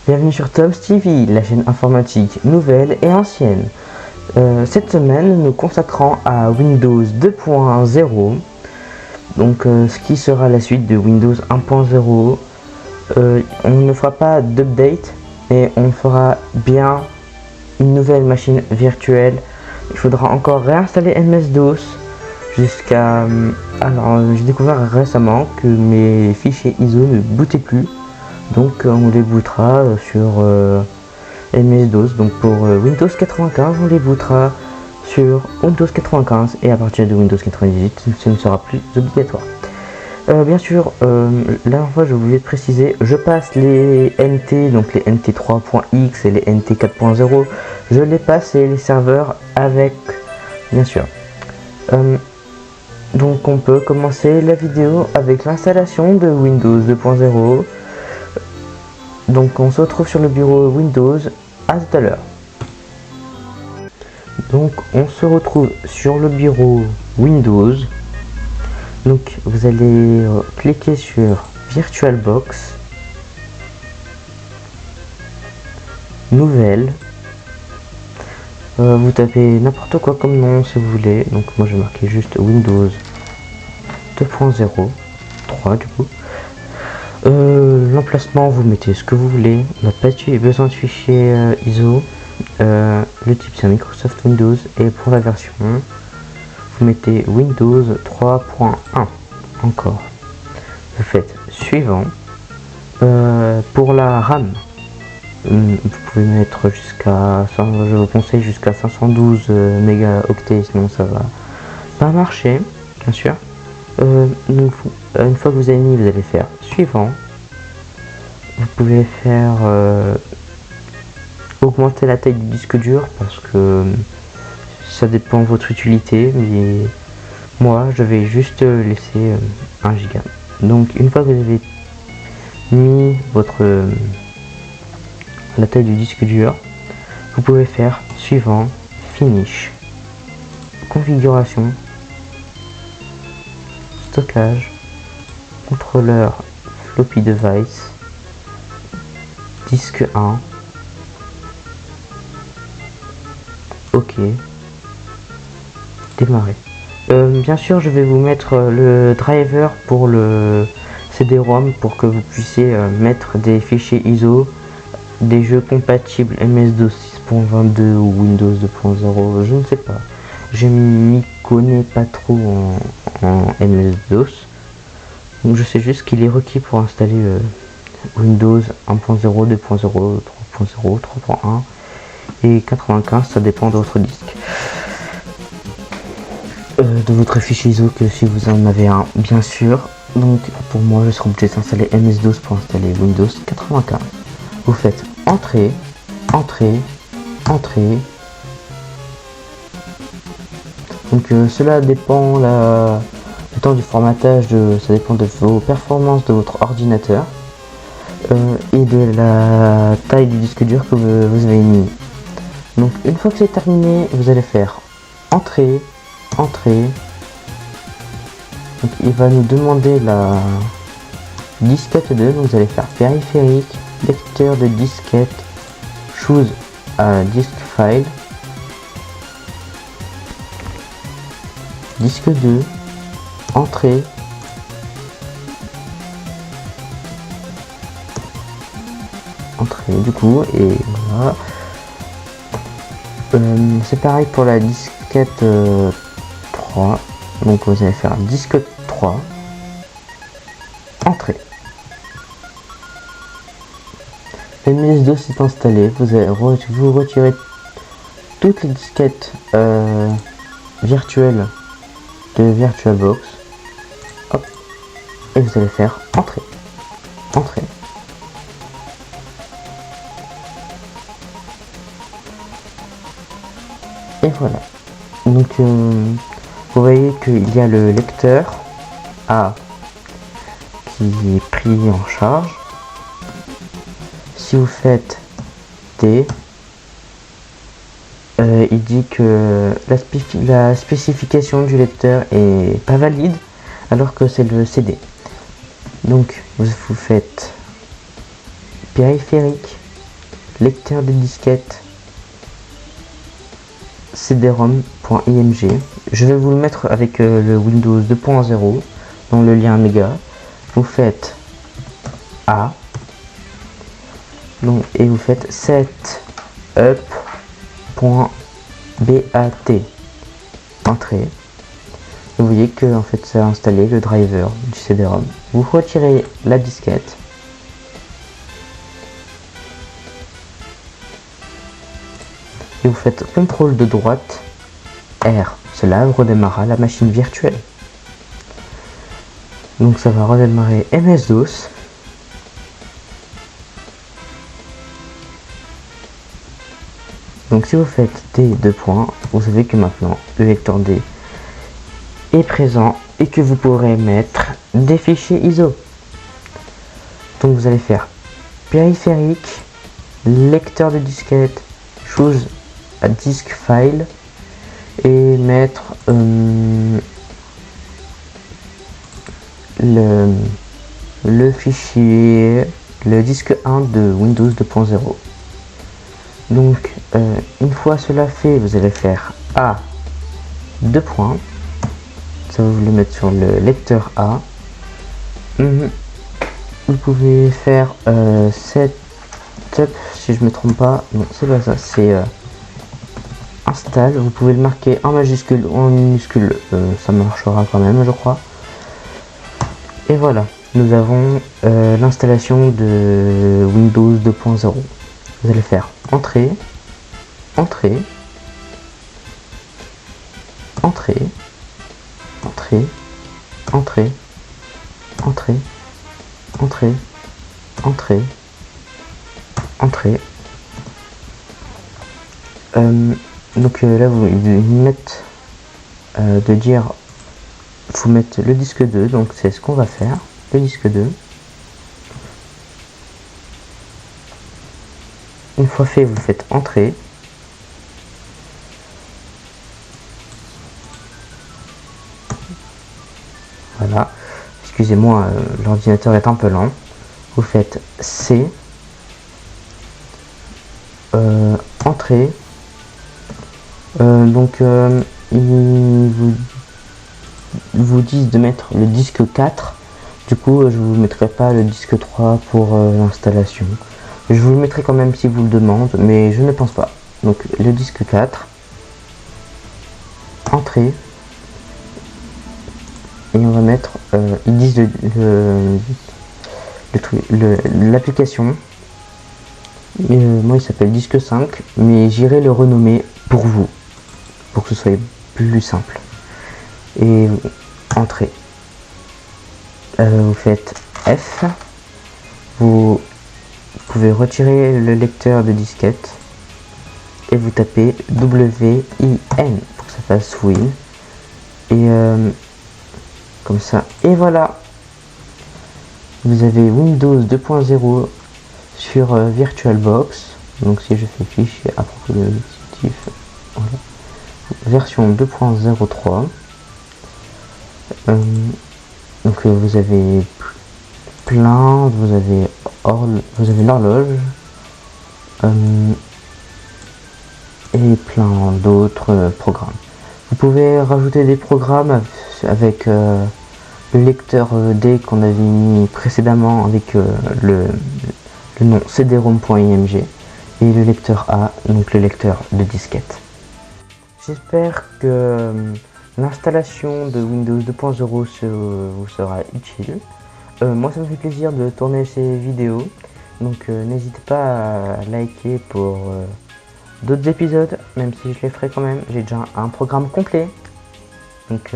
Bienvenue sur Tom's TV, la chaîne informatique nouvelle et ancienne. Cette semaine, nous nous consacrons à Windows 2.0, donc ce qui sera la suite de Windows 1.0. On ne fera pas d'update, mais on fera bien une nouvelle machine virtuelle. Il faudra encore réinstaller MS-DOS jusqu'à... Alors, j'ai découvert récemment que mes fichiers ISO ne bootaient plus. Donc on les bootera sur MS-DOS. Donc pour Windows 95, on les bootera sur Windows 95 et à partir de Windows 98, ce ne sera plus obligatoire. Bien sûr, la dernière fois je voulais préciser, je passe les NT, donc les NT 3.x et les NT 4.0, je les passe et les serveurs avec, bien sûr. Donc on peut commencer la vidéo avec l'installation de Windows 2.0. Donc on se retrouve sur le bureau Windows, à tout à l'heure. Donc on se retrouve sur le bureau Windows. Donc vous allez cliquer sur VirtualBox, Nouvelle. Vous tapez n'importe quoi comme nom si vous voulez. Donc moi je vais marquer juste Windows 2.0, 3 du coup. L'emplacement, vous mettez ce que vous voulez. On n'a pas besoin de fichier ISO. Le type c'est Microsoft Windows. Et pour la version, vous mettez Windows 3.1. Encore. Vous faites suivant. Pour la RAM, vous pouvez mettre jusqu'à... Je vous conseille jusqu'à 512 mégaoctets, sinon ça va pas marcher, bien sûr. Une fois que vous avez mis, vous allez faire suivant. Vous pouvez faire augmenter la taille du disque dur parce que ça dépend de votre utilité, mais moi je vais juste laisser 1 giga. Donc une fois que vous avez mis la taille du disque dur, vous pouvez faire suivant, finish, configuration, stockage, contrôleur floppy device, disque 1, ok, démarrer. Bien sûr je vais vous mettre le driver pour le CD-ROM pour que vous puissiez mettre des fichiers ISO, des jeux compatibles MS-DOS 6.22 ou Windows 2.0, je ne sais pas. Je m'y connais pas trop en MS-DOS. Donc je sais juste qu'il est requis pour installer Windows 1.0, 2.0, 3.0, 3.1 et 95, ça dépend de votre disque. De votre fichier ISO que si vous en avez un, bien sûr. Donc pour moi je serai obligé d'installer MS-DOS pour installer Windows 95. Vous faites entrée, entrée, entrée. Donc cela dépend le temps du formatage, ça dépend de vos performances de votre ordinateur et de la taille du disque dur que vous avez mis. Donc une fois que c'est terminé, vous allez faire entrée, entrée. Donc il va nous demander la disquette 2, donc vous allez faire périphérique, lecteur de disquette, choose a disk file, disque 2, entrée, entrée du coup, et voilà. C'est pareil pour la disquette 3, donc vous allez faire disque 3, entrée. MS-DOS est installé, vous retirez toutes les disquettes virtuelles de VirtualBox, hop, et vous allez faire entrée, entrée. Et voilà. Donc vous voyez qu'il y a le lecteur A qui est pris en charge. Si vous faites D, il dit que la spécification du lecteur est pas valide alors que c'est le CD. Donc vous faites périphérique, lecteur de disquette cd-rom.img. Je vais vous le mettre avec le Windows 2.0 dans le lien méga. Vous faites A, donc, et vous faites setup.bat, entrée. Vous voyez que en fait ça a installé le driver du CD-ROM. Vous retirez la disquette. Et vous faites CTRL de droite R. Cela redémarrera la machine virtuelle. Donc ça va redémarrer MS-DOS. Donc si vous faites D deux points, vous savez que maintenant le lecteur D est présent et que vous pourrez mettre des fichiers ISO. Donc vous allez faire périphérique, lecteur de disquette, choose à disk file et mettre le fichier, le disque 1 de Windows 2.0. Donc une fois cela fait, vous allez faire A deux points, ça va vous le mettre sur le lecteur A. Vous pouvez faire setup, si je me trompe pas, non c'est pas ça, c'est install. Vous pouvez le marquer en majuscule ou en minuscule, ça marchera quand même je crois. Et voilà, nous avons l'installation de Windows 2.0. Vous allez faire entrée, entrée, entrée, entrée, entrée, entrée, entrée, entrée, entrée. Donc là vous mettez de dire, faut mettre le disque 2, donc c'est ce qu'on va faire, le disque 2. Une fois fait, vous faites entrée. Voilà. Excusez-moi, l'ordinateur est un peu lent. Vous faites C. Entrée. Donc, ils vous disent de mettre le disque 4. Du coup, je vous mettrai pas le disque 3 pour l'installation. Je vous le mettrai quand même si vous le demandez, mais je ne pense pas. Donc le disque 4, entrée, et on va mettre, ils disent l'application. Moi il s'appelle disque 5, mais j'irai le renommer pour vous, pour que ce soit plus simple. Et entrée, vous faites F, vous pouvez retirer le lecteur de disquette et vous tapez WIN pour que ça fasse Win, et comme ça, et voilà, vous avez Windows 2.0 sur VirtualBox. Donc si je fais fichier à propos de dispositif, voilà, version 2.03. Donc vous avez plein, vous avez l'horloge et plein d'autres programmes. Vous pouvez rajouter des programmes avec le lecteur D qu'on avait mis précédemment avec le nom cd-rom.img et le lecteur A, donc le lecteur de disquette. J'espère que l'installation de Windows 2.0 vous sera utile. Moi ça me fait plaisir de tourner ces vidéos, donc n'hésitez pas à liker pour d'autres épisodes, même si je les ferai quand même. J'ai déjà un programme complet, donc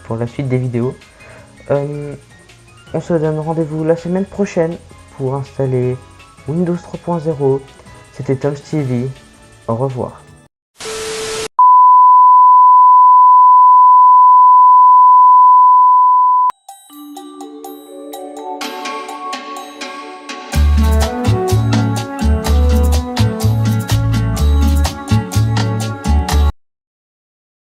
pour la suite des vidéos. On se donne rendez-vous la semaine prochaine pour installer Windows 3.0. C'était Tom's TV, au revoir.